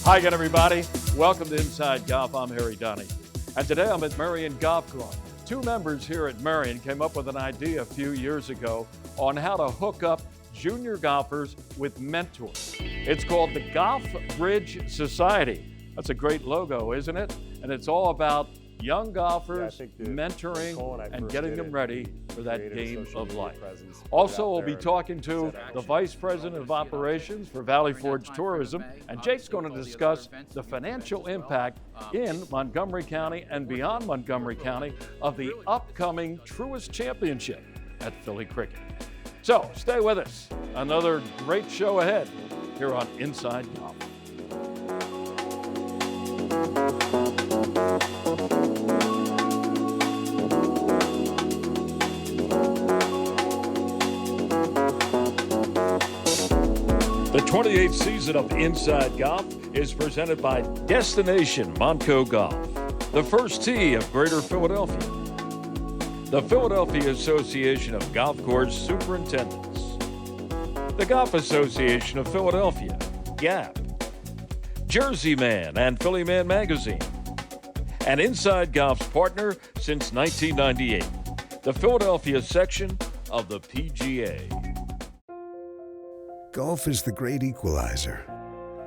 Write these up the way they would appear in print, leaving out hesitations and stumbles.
Hi again, everybody. Welcome to Inside Golf. I'm Harry Donahue. And today I'm at Marion Golf Club. Two members here at Marion came up with an idea a few years ago on how to hook up junior golfers with mentors. It's called the Golf Bridge Society. That's a great logo, isn't it? And it's all about young golfers mentoring and getting them ready for that game of life. Also, we'll be talking to the Vice President of Operations for Valley Forge Tourism, and Jake's going to discuss the financial impact in Montgomery County and beyond Montgomery County of the upcoming Truist Championship at Philly Cricket. So stay with us. Another great show ahead here on Inside Golf. The 28th season of Inside Golf is presented by Destination Montco Golf, the first tee of Greater Philadelphia, the Philadelphia Association of Golf Course Superintendents, the Golf Association of Philadelphia, GAP, Jersey Man and Philly Man Magazine, and Inside Golf's partner since 1998, the Philadelphia section of the PGA. Golf is the great equalizer.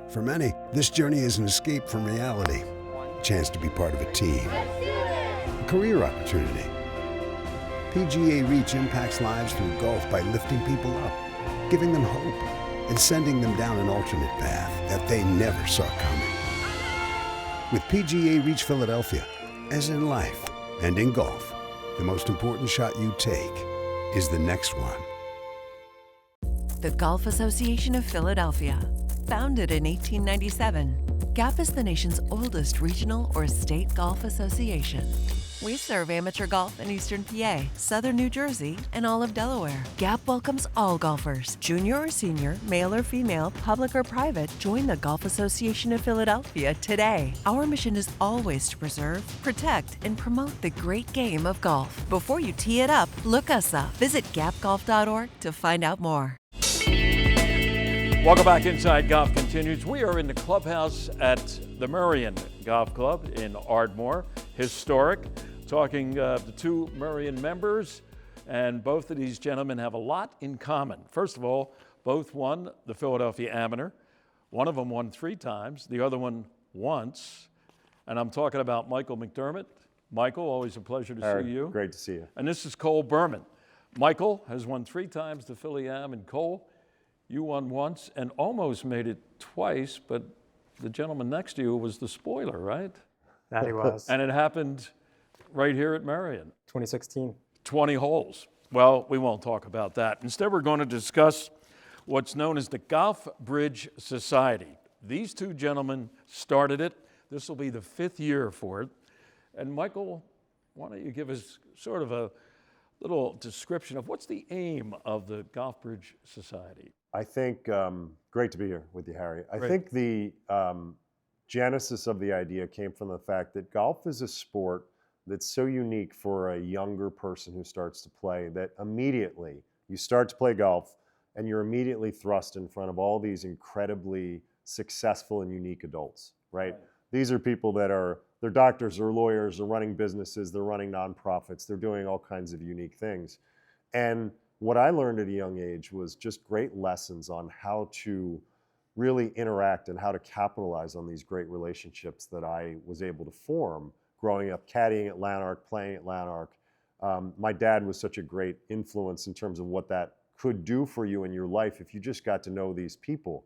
For many, this journey is an escape from reality, a chance to be part of a team, a career opportunity. PGA Reach impacts lives through golf by lifting people up, giving them hope, and sending them down an alternate path that they never saw coming. With PGA Reach Philadelphia, as in life and in golf, the most important shot you take is the next one. The Golf Association of Philadelphia. Founded in 1897, GAP is the nation's oldest regional or state golf association. We serve amateur golf in Eastern PA, Southern New Jersey, and all of Delaware. GAP welcomes all golfers, junior or senior, male or female, public or private. Join the Golf Association of Philadelphia today. Our mission is always to preserve, protect, and promote the great game of golf. Before you tee it up, look us up. Visit gapgolf.org to find out more. Welcome back. Inside Golf continues. We are in the clubhouse at the Marion Golf Club in Ardmore. Historic. Talking to two Marion members, and both of these gentlemen have a lot in common. First of all, both won the Philadelphia Amateur. One of them won 3 times, the other one once. And I'm talking about Michael McDermott. Michael, always a pleasure to see you. Great to see you. And this is Cole Berman. Michael has won 3 times the Philly Am, and Cole, you won once and almost made it twice, but the gentleman next to you was the spoiler, right? That he was. And it happened right here at Marion. 2016. 20 holes. Well, we won't talk about that. Instead, we're going to discuss what's known as the Golf Bridge Society. These two gentlemen started it. This will be the 5th year for it. And Michael, why don't you give us sort of a little description of what's the aim of the Golf Bridge Society? I think, great to be here with you, Harry. I Great. think the genesis of the idea came from the fact that golf is a sport that's so unique for a younger person who starts to play that immediately you start to play golf and you're immediately thrust in front of all these incredibly successful and unique adults, right? These are people that they're doctors or lawyers, they're running businesses, they're running nonprofits, they're doing all kinds of unique things. And what I learned at a young age was just great lessons on how to really interact and how to capitalize on these great relationships that I was able to form growing up, caddying at Lanark, playing at Lanark. My dad was such a great influence in terms of what that could do for you in your life if you just got to know these people.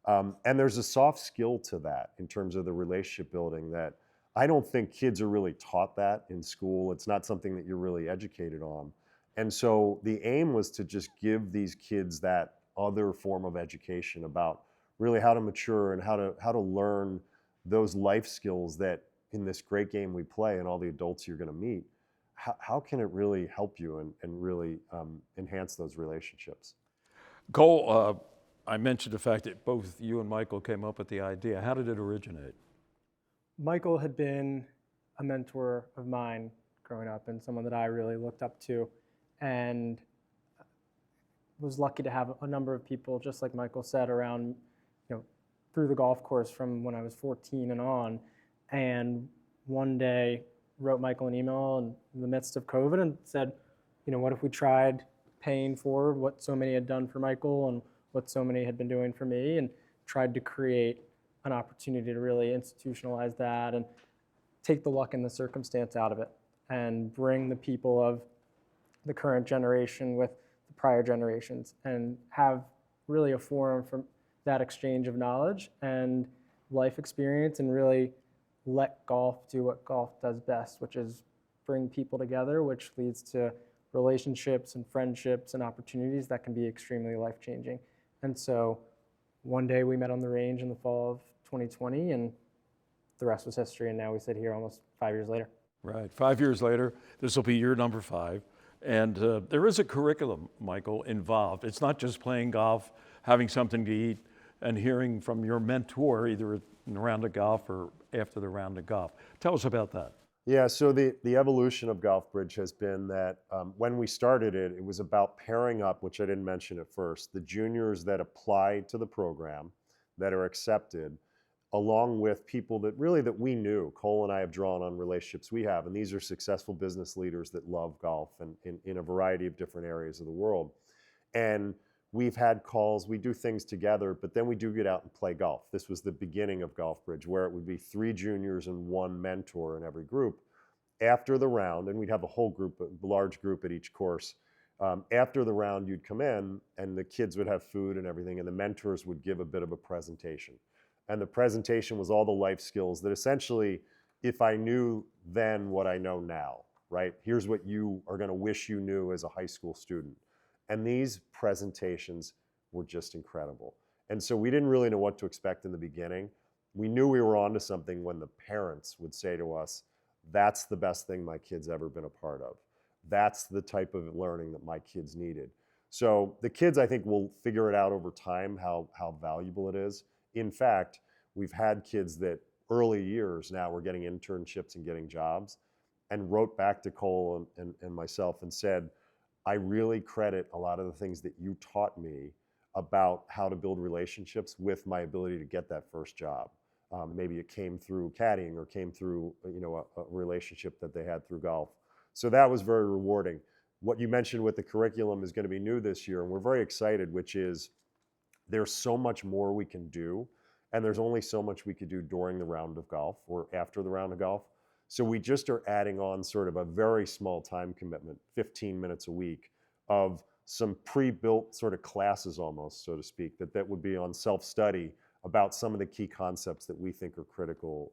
And there's a soft skill to that in terms of the relationship building that I don't think kids are really taught that in school. It's not something that you're really educated on. And so the aim was to just give these kids that other form of education about really how to mature and how to learn those life skills that in this great game we play and all the adults you're going to meet, how can it really help you and really enhance those relationships? Cole, I mentioned the fact that both you and Michael came up with the idea. How did it originate? Michael had been a mentor of mine growing up and someone that I really looked up to, and was lucky to have a number of people, just like Michael said, around through the golf course from when I was 14 and on, and one day wrote Michael an email in the midst of COVID and said, what if we tried paying forward what so many had done for Michael and what so many had been doing for me, and tried to create an opportunity to really institutionalize that and take the luck and the circumstance out of it and bring the people of the current generation with the prior generations and have really a forum for that exchange of knowledge and life experience, and really let golf do what golf does best, which is bring people together, which leads to relationships and friendships and opportunities that can be extremely life-changing. And so one day we met on the range in the fall of 2020, and the rest was history, and now we sit here almost 5 years later. Right, 5 years later, this will be year number 5. And there is a curriculum, Michael, involved. It's not just playing golf, having something to eat, and hearing from your mentor, either in the round of golf or after the round of golf. Tell us about that. Yeah, so the evolution of Golf Bridge has been that when we started it, it was about pairing up, which I didn't mention at first, the juniors that apply to the program, that are accepted, along with people that we knew. Cole and I have drawn on relationships we have, and these are successful business leaders that love golf and in a variety of different areas of the world. And we've had calls, we do things together, but then we do get out and play golf. This was the beginning of Golf Bridge, where it would be 3 juniors and 1 mentor in every group. After the round, and we'd have a whole group, a large group at each course. After the round, you'd come in, and the kids would have food and everything, and the mentors would give a bit of a presentation. And the presentation was all the life skills that essentially, if I knew then what I know now, right? Here's what you are going to wish you knew as a high school student. And these presentations were just incredible. And so we didn't really know what to expect in the beginning. We knew we were onto something when the parents would say to us, that's the best thing my kid's ever been a part of. That's the type of learning that my kids needed. So the kids, I think, will figure it out over time how valuable it is. In fact, we've had kids that early years now were getting internships and getting jobs, and wrote back to Cole and myself and said, I really credit a lot of the things that you taught me about how to build relationships with my ability to get that first job. Maybe it came through caddying or came through a relationship that they had through golf. So that was very rewarding. What you mentioned with the curriculum is going to be new this year, and we're very excited, which is there's so much more we can do, and there's only so much we could do during the round of golf or after the round of golf. So we just are adding on sort of a very small time commitment, 15 minutes a week, of some pre-built sort of classes almost, so to speak, that would be on self-study about some of the key concepts that we think are critical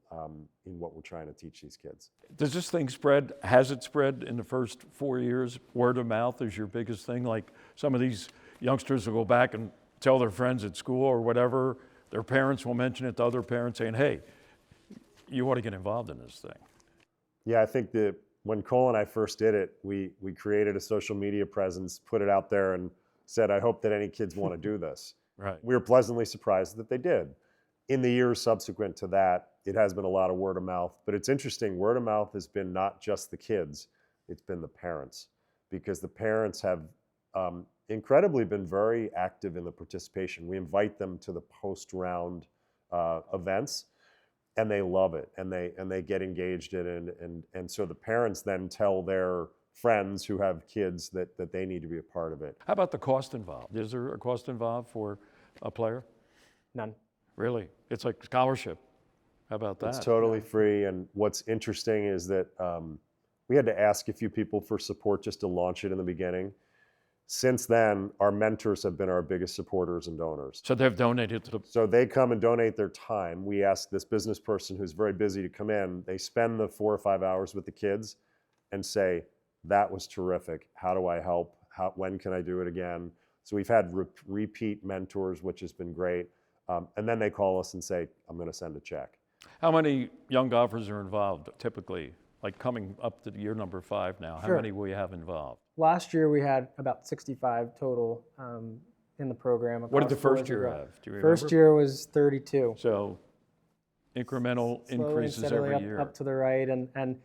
in what we're trying to teach these kids. Does this thing spread? Has it spread in the first 4 years? Word of mouth is your biggest thing? Like some of these youngsters will go back and tell their friends at school or whatever, their parents will mention it to other parents saying, hey, you ought to get involved in this thing. Yeah, I think that when Cole and I first did it, we created a social media presence, put it out there, and said, I hope that any kids want to do this. Right. We were pleasantly surprised that they did. In the years subsequent to that, it has been a lot of word of mouth, but it's interesting, word of mouth has been not just the kids, it's been the parents, because the parents have incredibly been very active in the participation. We invite them to the post-round events, and they love it, and they get engaged in it, and so the parents then tell their friends who have kids that they need to be a part of it. How about the cost involved? Is there a cost involved for a player? None. Really? It's like scholarship. How about that? It's totally free, and what's interesting is that we had to ask a few people for support just to launch it in the beginning. Since then, our mentors have been our biggest supporters and donors. So they've donated to the... So they come and donate their time. We ask this business person who's very busy to come in. They spend the 4 or 5 hours with the kids and say, that was terrific. How do I help? When can I do it again? So we've had repeat mentors, which has been great. And then they call us and say, I'm going to send a check. How many young golfers are involved typically? Like coming up to year number 5 now, how many will you have involved? Last year we had about 65 total in the program. What did the first year have? Do you remember? First year was 32. So incremental Slowly, increases steadily every year. up to the right, and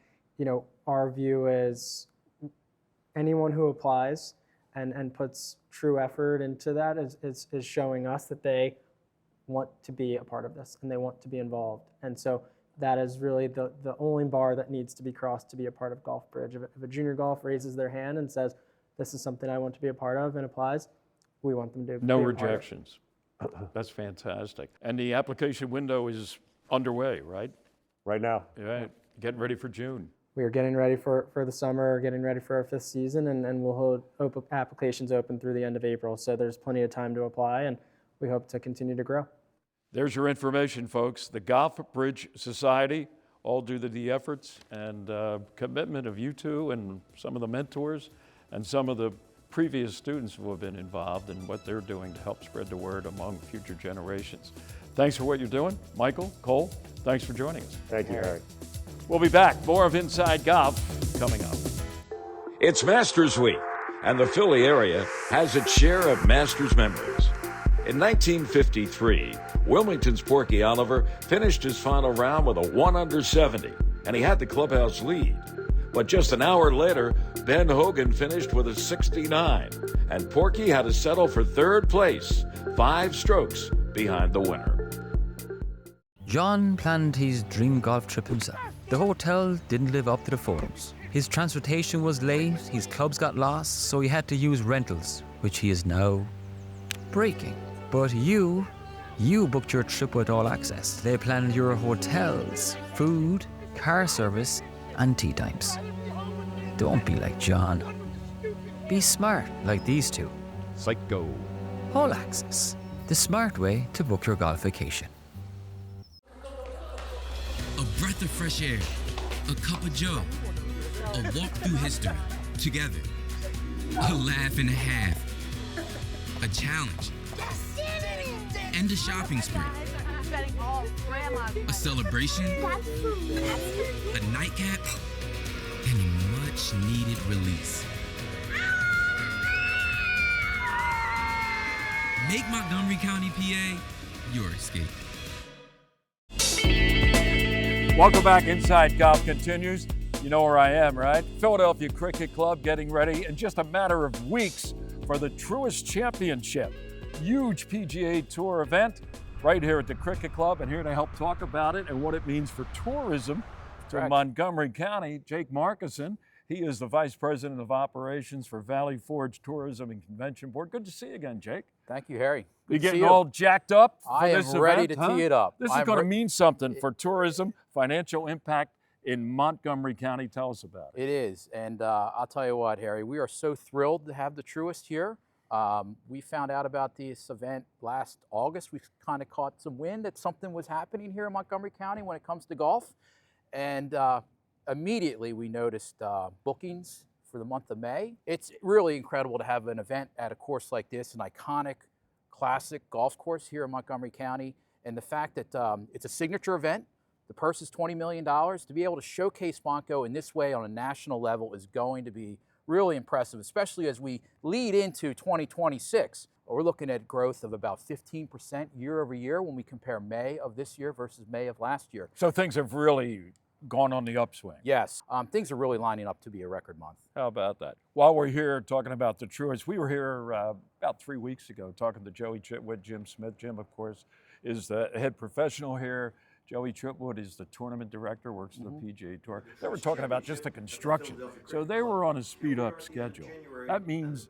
our view is anyone who applies and puts true effort into that is showing us that they want to be a part of this and they want to be involved. And so that is really the only bar that needs to be crossed to be a part of Golf Bridge. If a junior golf raises their hand and says, this is something I want to be a part of and applies, we want them to No be a part of it. rejections. That's fantastic. And the application window is underway, right? Right now. Right. Getting ready for June. We are getting ready for the summer, getting ready for our 5th season, and we'll hold applications open through the end of April. So there's plenty of time to apply, and we hope to continue to grow. There's your information, folks. The Golf Bridge Society, all due to the efforts and commitment of you two and some of the mentors and some of the previous students who have been involved in what they're doing to help spread the word among future generations. Thanks for what you're doing. Michael, Cole, thanks for joining us. Thank you, Harry. We'll be back. More of Inside Golf coming up. It's Masters Week, and the Philly area has its share of Masters memories. In 1953, Wilmington's Porky Oliver finished his final round with a 1 under 70, and he had the clubhouse lead. But just an hour later, Ben Hogan finished with a 69, and Porky had to settle for 3rd place, 5 strokes behind the winner. John planned his dream golf trip himself. The hotel didn't live up to the photos. His transportation was late, his clubs got lost, so he had to use rentals, which he is now breaking. But you booked your trip with All Access. They planned your hotels, food, car service, and tea times. Don't be like John. Be smart like these two. Psycho. All Access, the smart way to book your golf vacation. A breath of fresh air, a cup of joe, a walk through history, together, a laugh and a half, a challenge, and a shopping spree, a celebration, a nightcap, and a much-needed release. Make Montgomery County, PA, your escape. Welcome back. Inside Golf continues. You know where I am, right? Philadelphia Cricket Club getting ready in just a matter of weeks for the Truist Championship. Huge PGA Tour event right here at the Cricket Club, and here to help talk about it and what it means for tourism to Montgomery County, Jake Markezin. He is the Vice President of Operations for Valley Forge Tourism and Convention Board. Good to see you again, Jake. Thank you, Harry. You getting all jacked up for this event? I am ready to tee it up. This is going to mean something for tourism, financial impact in Montgomery County. Tell us about it. It is, and I'll tell you what, Harry, we are so thrilled to have the Truist here. We found out about this event last August. We kind of caught some wind that something was happening here in Montgomery County when it comes to golf, and immediately we noticed bookings for the month of May. It's really incredible to have an event at a course like this, an iconic, classic golf course here in Montgomery County, and the fact that it's a signature event. The purse is $20 million. To be able to showcase Montco in this way on a national level is going to be really impressive, especially as we lead into 2026. We're looking at growth of about 15% year over year when we compare May of this year versus May of last year. So things have really gone on the upswing. Yes, things are really lining up to be a record month. How about that? While we're here talking about the Truist, we were here about 3 weeks ago talking to Joey Chitwood, Jim Smith. Jim, of course, is the head professional here. Joey Chitwood is the tournament director, works the PGA Tour. They were talking about just the construction. So they were on a speed-up schedule. That means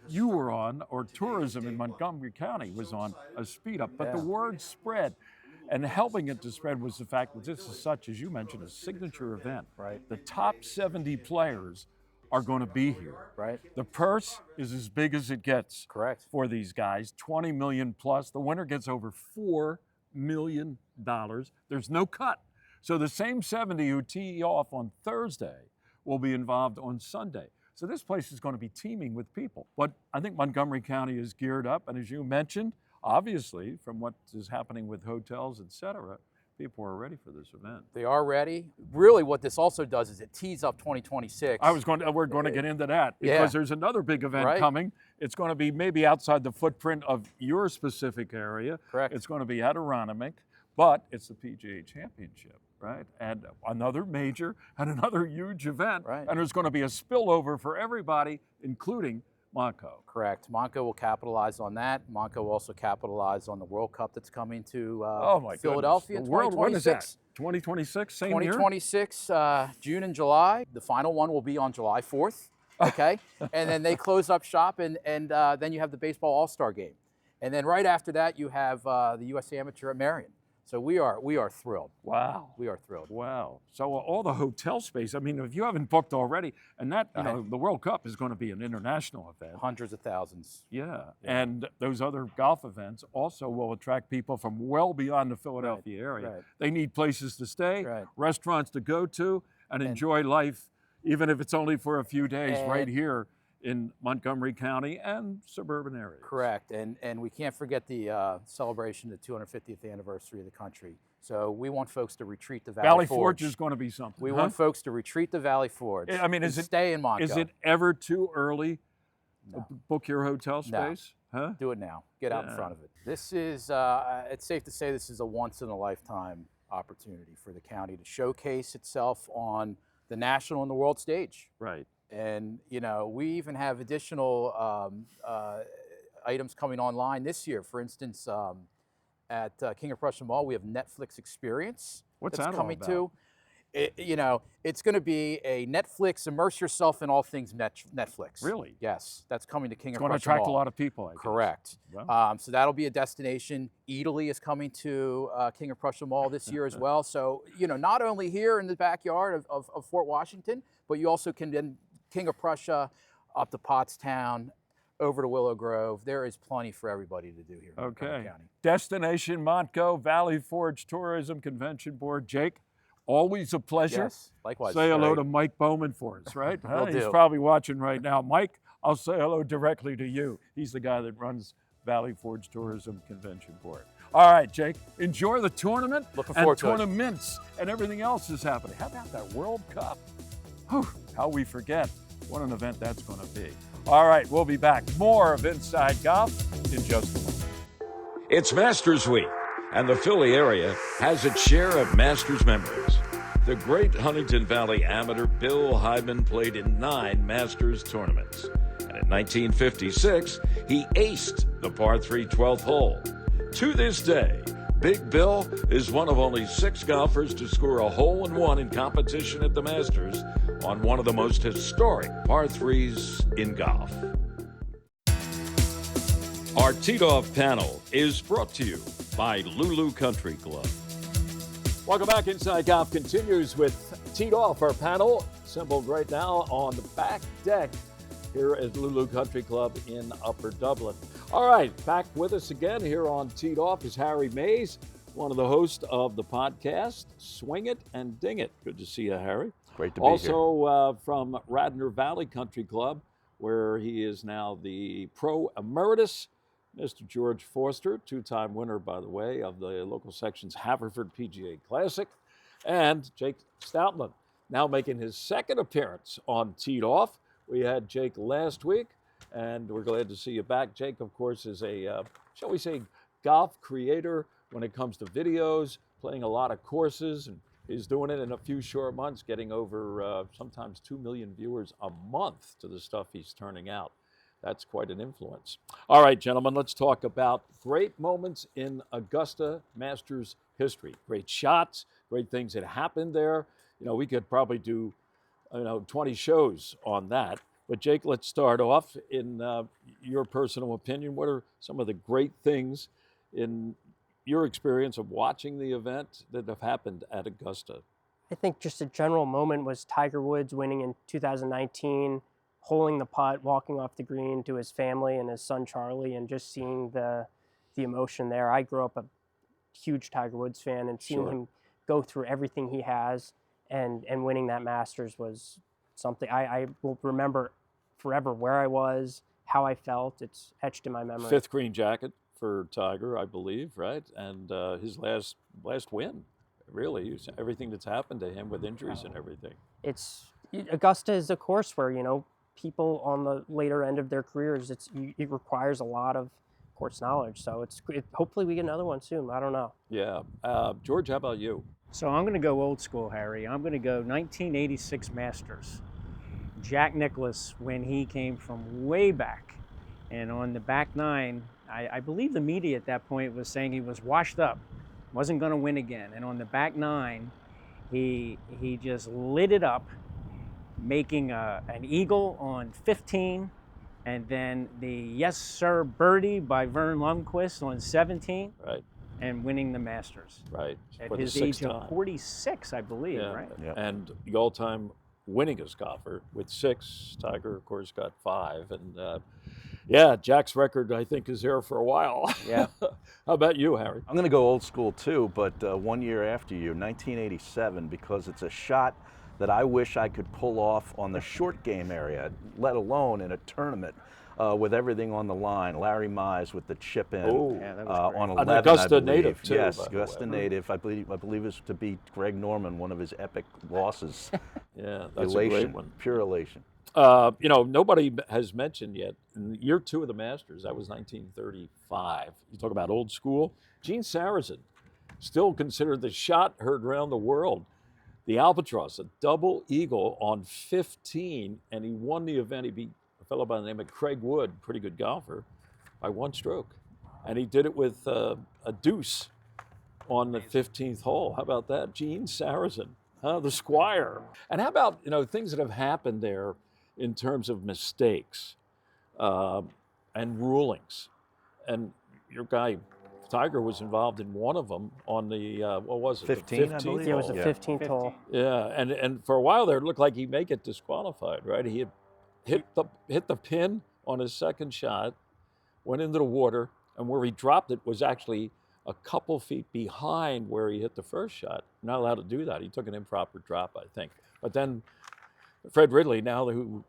you were on, or tourism in Montgomery County was on a speed-up. But the word spread. And helping it to spread was the fact that this is such, as you mentioned, a signature event. Right. The top 70 players are going to be here. Right. The purse is as big as it gets. Correct. For these guys, 20 million plus. The winner gets over $4 million. There's no cut. So the same 70 who tee off on Thursday will be involved on Sunday. So this place is going to be teeming with people. But I think Montgomery County is geared up. And as you mentioned, obviously, from what is happening with hotels, et cetera, people are ready for this event. They are ready. Really, what this also does is it tees up 2026. We're going to get into that because there's another big event coming. It's going to be maybe outside the footprint of your specific area. Correct. It's going to be at Aronimink, but it's the PGA Championship, right? And another major and another huge event. Right. And there's going to be a spillover for everybody, including Monaco. Correct. Monaco will capitalize on that. Monaco will also capitalize on the World Cup that's coming to Oh my Philadelphia goodness. in The world, when is that? 2026. 2026, same year? 2026, June and July. The final one will be on July 4th. Okay, and then they close up shop, and then you have the baseball All-Star game, and then right after that you have the U.S. Amateur at Marion. So we are thrilled. Wow. We are thrilled. Wow. So all the hotel space, I mean, if you haven't booked already, and that, you know, the World Cup is going to be an international event. Hundreds of thousands. Yeah. And those other golf events also will attract people from well beyond the Philadelphia area. Right. They need places to stay, Right. restaurants to go to, and enjoy life, even if it's only for a few days right here in Montgomery County and suburban areas. Correct, and we can't forget the celebration of the 250th anniversary of the country. So we want folks to retreat to Valley Forge is going to be something. We want folks to retreat to Valley Forge. I mean, stay in Monaco. Is it ever too early to book your hotel space? No. Huh? Do it now. Get out in front of it. This is, it's safe to say this is a once-in-a-lifetime opportunity for the county to showcase itself on the national and the world stage. Right. And, you know, we even have additional items coming online this year. For instance, at King of Prussia Mall, we have Netflix Experience. What's that's that coming all about? You know, it's going to be a Netflix, immerse yourself in all things Netflix. Really? Yes, that's coming to King of Prussia Mall. It's going to attract a lot of people, I guess. Correct. Wow. So that'll be a destination. Italy is coming to King of Prussia Mall this year as well. So, you know, not only here in the backyard of Fort Washington, but you also can then King of Prussia up to Pottstown, over to Willow Grove. There is plenty for everybody to do here in Montgomery County. Destination Montco, Valley Forge Tourism Convention Board. Jake, always a pleasure. Yes, likewise. Say hello to Mike Bowman for us, right? Will He's do. probably watching right now. Mike, I'll say hello directly to you. He's the guy that runs Valley Forge Tourism Convention Board. All right, Jake, enjoy the tournament. Looking forward to it. Tournaments and everything else is happening. How about that World Cup? Whew, how we forget what an event that's going to be. All right, we'll be back. More of Inside Golf in just a moment. It's Masters Week, and the Philly area has its share of Masters members. The great Huntington Valley amateur Bill Hyndman played in 9 Masters tournaments. And in 1956, he aced the par 3 12th hole. To this day, Big Bill is one of only 6 golfers to score a hole-in-one in competition at the Masters on one of the most historic par 3s in golf. Our Teed-Off panel is brought to you by Lulu Country Club. Welcome back. Inside Golf continues with Teed Off, our panel, assembled right now on the back deck here at Lulu Country Club in Upper Dublin. All right, back with us again here on Teed Off is Harry Mays, one of the hosts of the podcast, Swing It and Ding It. Good to see you, Harry. Great to be here. Also from Radnor Valley Country Club, where he is now the pro emeritus, Mr. George Forster, 2-time winner, by the way, of the local section's Haverford PGA Classic, and Jake Stoutland, now making his second appearance on Teed Off. We had Jake last week, and we're glad to see you back. Jake, of course, is a, shall we say, golf creator when it comes to videos, playing a lot of courses, and he's doing it in a few short months, getting over sometimes 2 million viewers a month to the stuff he's turning out. That's quite an influence. All right, gentlemen, let's talk about great moments in Augusta Masters history. Great shots, great things that happened there. You know, we could probably do, 20 shows on that. But Jake, let's start off. In your personal opinion, what are some of the great things in your experience of watching the event that have happened at Augusta? I think just a general moment was Tiger Woods winning in 2019, holding the putt, walking off the green to his family and his son Charlie, and just seeing the emotion there. I grew up a huge Tiger Woods fan, and seeing him go through everything he has and winning that Masters was something I will remember forever. Where I was, how I felt, it's etched in my memory. 5th green jacket for Tiger, I believe, right? And his last win, really. Everything that's happened to him with injuries and everything. Augusta is a course where, people on the later end of their careers, it requires a lot of course knowledge. So hopefully we get another one soon. I don't know. Yeah. George, how about you? So I'm going to go old school, Harry. I'm going to go 1986 Masters. Jack Nicklaus when he came from way back. And on the back nine, I believe the media at that point was saying he was washed up, wasn't going to win again. And on the back nine, he just lit it up, making an eagle on 15, and then the Yes Sir Birdie by Vern Lundquist on 17. Right. And winning the Masters. Right. At For the his age sixth of time. 46, I believe, Yeah. right? Yep. And the all-time winningest golfer with 6. Tiger, of course, got 5. And yeah, Jack's record, I think, is there for a while. Yeah. How about you, Harry? I'm going to go old school too, but 1 year after you, 1987, because it's a shot that I wish I could pull off on the short game area, let alone in a tournament. With everything on the line, Larry Mize with the chip in Yeah, that was great. on An 11. Augusta I believe. native, too, Yes, by the Augusta way. native. I believe it was to beat Greg Norman, one of his epic losses. Yeah, that's elation, a great one. pure elation. You know, nobody has mentioned yet, in year 2 of the Masters, that was 1935. You talk about old school. Gene Sarazen, still considered the shot heard around the world. The Albatross, a double eagle on 15, and he won the event. He beat a fellow by the name of Craig Wood, pretty good golfer, by 1 stroke. And he did it with a deuce on the 15th hole. How about that? Gene Sarazen, the Squire. And how about, you know, things that have happened there in terms of mistakes and rulings. And your guy, Tiger, was involved in one of them on the, what was it? 15, the I 15th believe. Yeah, it was hole. the 15th hole. Yeah, and for a while there, it looked like he may get disqualified, right? He had hit the pin on his second shot, went into the water, and where he dropped it was actually a couple feet behind where he hit the first shot. Not allowed to do that. He took an improper drop, I think. But then Fred Ridley, now who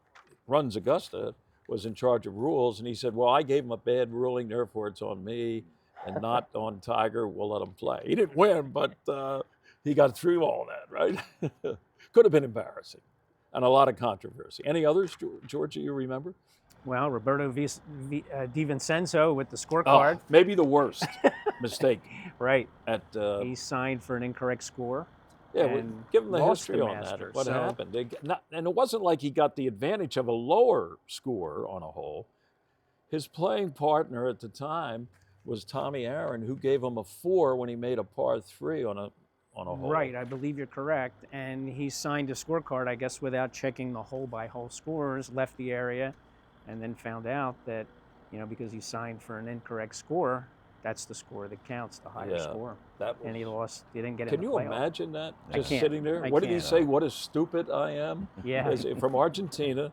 runs Augusta, was in charge of rules, and he said, well, I gave him a bad ruling, therefore it's on me and not on Tiger. We'll let him play. He didn't win, but he got through all that, right? Could have been embarrassing and a lot of controversy. Any others, Georgia, you remember? Well, Roberto DiVincenzo with the scorecard. Maybe the worst mistake. Right. At he signed for an incorrect score. yeah, well, and give him the lost history on that. Masters. What So- happened? And it wasn't like he got the advantage of a lower score on a hole. His playing partner at the time was Tommy Aaron, who gave him a 4 when he made a par 3 on a hole. Right, I believe you're correct. And he signed a scorecard, I guess, without checking the hole-by-hole scores, left the area, and then found out that, you know, because he signed for an incorrect score, that's the score that counts, the higher Yeah, score. that was, And he lost. He didn't get Can in the you playoff. imagine that? I Just can't. sitting there? I What did he can't. say? What a stupid I am? Yeah. From Argentina.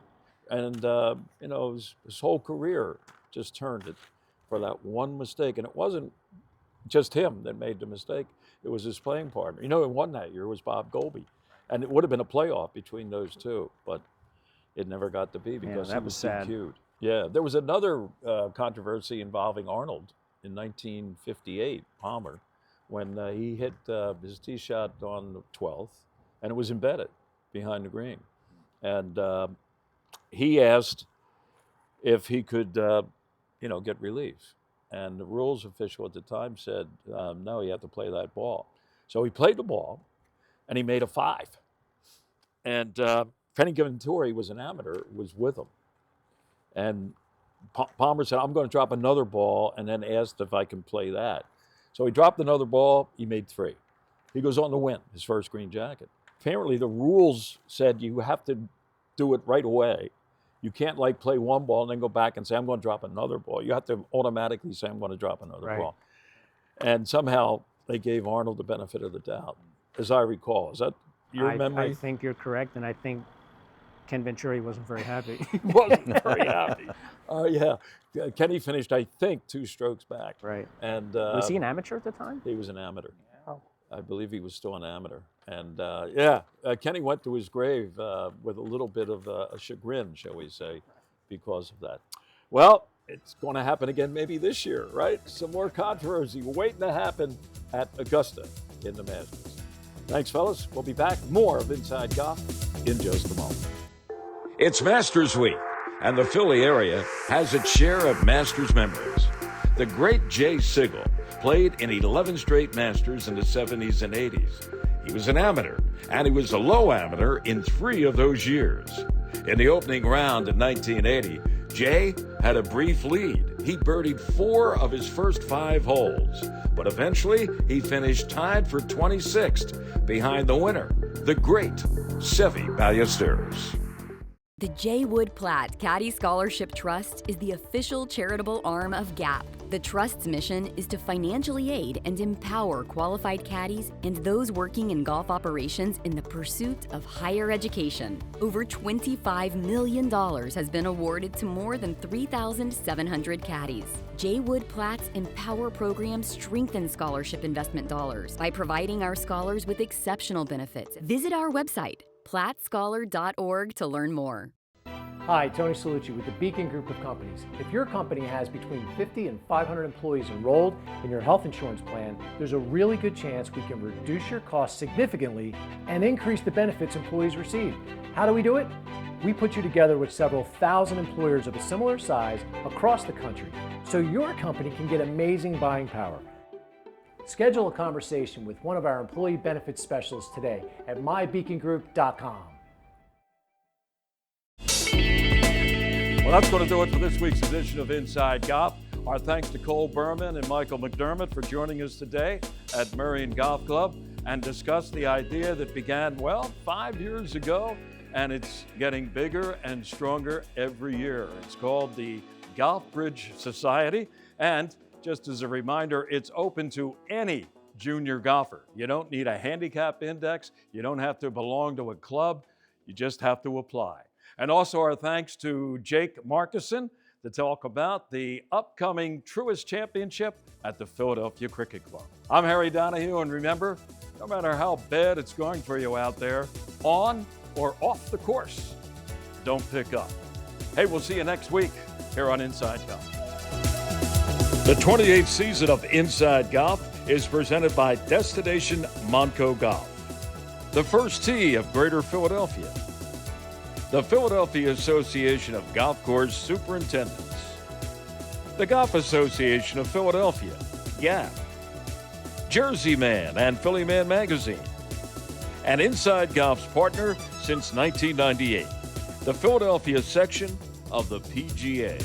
And, you know, his whole career just turned it for that one mistake. And it wasn't just him that made the mistake. It was his playing partner. You know, who won that year was Bob Golby. And it would have been a playoff between those two, but it never got to be because that he was was sad. DQ'd. Yeah, there was another controversy involving Arnold in 1958, Palmer, when he hit his tee shot on the 12th, and it was embedded behind the green. And he asked if he could, you know, get relief. And the rules official at the time said, no, you have to play that ball. So he played the ball, and he made a 5. And Penny Giventuri was an amateur, was with him. And Palmer said, I'm going to drop another ball, and then asked if I can play that. So he dropped another ball, he made 3. He goes on to win his first green jacket. Apparently the rules said you have to do it right away. You can't like play one ball and then go back and say, I'm going to drop another ball. You have to automatically say, I'm going to drop another Right. ball. And somehow they gave Arnold the benefit of the doubt, as I recall. Is that your memory? I think you're correct, and I think Ken Venturi wasn't very happy. Wasn't very happy. Oh, yeah. Kenny finished, I think, 2 strokes back. Right. And Was he an amateur at the time? He was an amateur. Oh. I believe he was still an amateur. And yeah, Kenny went to his grave with a little bit of a chagrin, shall we say, because of that. Well, it's going to happen again maybe this year, right? Some more controversy waiting to happen at Augusta in the Masters. Thanks, fellas. We'll be back. More of Inside Golf in just a moment. It's Masters Week, and the Philly area has its share of Masters members. The great Jay Sigel played in 11 straight Masters in the 70s and 80s. He was an amateur, and he was a low amateur in 3 of those years. In the opening round in 1980, Jay had a brief lead. He birdied 4 of his first 5 holes, but eventually he finished tied for 26th behind the winner, the great Seve Ballesteros. The J. Wood Platt Caddy Scholarship Trust is the official charitable arm of GAP. The Trust's mission is to financially aid and empower qualified caddies and those working in golf operations in the pursuit of higher education. Over $25 million has been awarded to more than 3,700 caddies. J. Wood Platt's Empower program strengthens scholarship investment dollars by providing our scholars with exceptional benefits. Visit our website, plattscholar.org, to learn more. Hi, Tony Salucci with the Beacon Group of Companies. If your company has between 50 and 500 employees enrolled in your health insurance plan, there's a really good chance we can reduce your costs significantly and increase the benefits employees receive. How do we do it? We put you together with several thousand employers of a similar size across the country so your company can get amazing buying power. Schedule a conversation with one of our employee benefits specialists today at mybeacongroup.com. Well, that's going to do it for this week's edition of Inside Golf. Our thanks to Cole Berman and Michael McDermott for joining us today at Marion Golf Club and discuss the idea that began, 5 years ago, and it's getting bigger and stronger every year. It's called the Golf Bridge Society, and just as a reminder, it's open to any junior golfer. You don't need a handicap index. You don't have to belong to a club. You just have to apply. And also our thanks to Jake Markezin to talk about the upcoming Truist Championship at the Philadelphia Cricket Club. I'm Harry Donahue, and remember, no matter how bad it's going for you out there, on or off the course, don't pick up. Hey, we'll see you next week here on Inside Golf. The 28th season of Inside Golf is presented by Destination Montco Golf, the first tee of Greater Philadelphia, the Philadelphia Association of Golf Course Superintendents, the Golf Association of Philadelphia, GAP, Jersey Man and Philly Man Magazine, and Inside Golf's partner since 1998, the Philadelphia section of the PGA.